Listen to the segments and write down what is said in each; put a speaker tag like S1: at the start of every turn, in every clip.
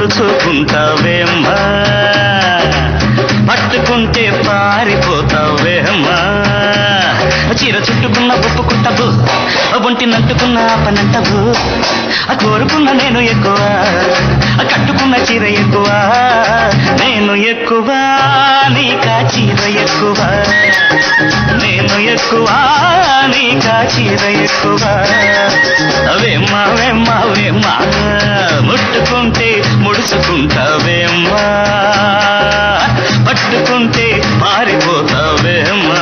S1: ముడుచుకుంటావేమ్మా పట్టుకుంటే పారిపోతావేమ్మా చీర చుట్టుకున్న ఒప్పుకుంటావు ఒంటి నంటుకున్న పనంటావు కోరుకున్న నేను ఎక్కువ కట్టుకున్న చీర ఎక్కువ నేను ఎక్కువ నీకా చీర ఎక్కువ నేను ఎక్కువ నీకా చీర ఎక్కువ వేమ్మా వేమ్మా వేమ్మా ముట్టుకుంటే ముడుచుకుంటావేమ్మా పట్టుకుంటే పారిపోతావేమ్మా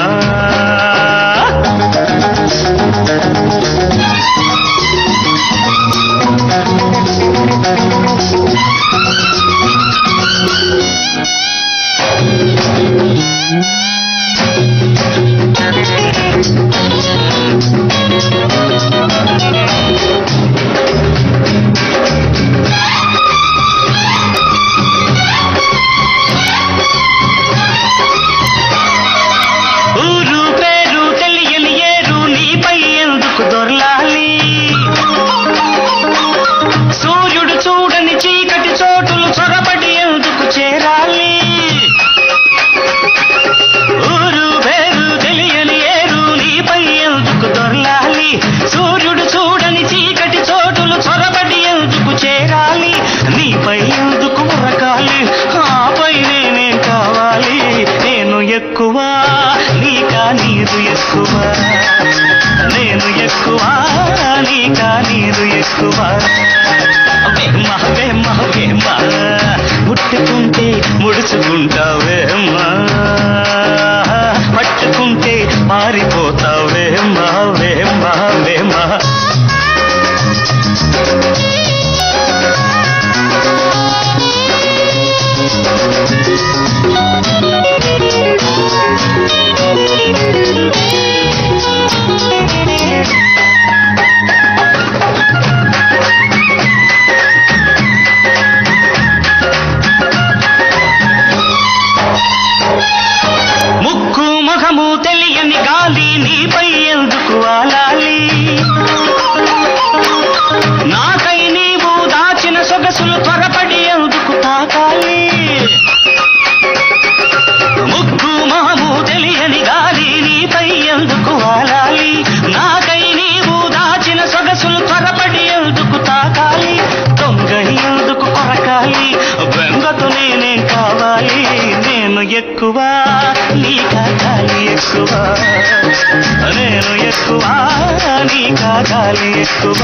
S1: ఎక్కువ నీకా నీరు ఎక్కువ నేను ఎక్కువ నీకా నీరు ఎక్కువ వేమ్మా వేమ్మా వేమ్మా ముట్టుకుంటే ముడుచుకుంటావేమ్మా పట్టుకుంటే మారిపోతావేమ్మా వేమ్మా వేమ్మా తెలియని గాలి నీపై ఎందుకు వాలాలి నాకై నీవు దాచిన సొగసులు త్వరపడి ఎందుకు తాకాలి ముగ్గు మొహము తెలియని గాలి నీపై ఎందుకు వాలాలి నాకై నీవు దాచిన సొగసులు త్వరపడి ఎందుకు తాకాలి దొంగై ఎందుకు కొరకాలి బెంగతో నేనేం కావాలి నేను ఎక్కువ నీకా గాలి ఎక్కువ నేను ఎక్కువ నీకా గాలి ఎక్కువ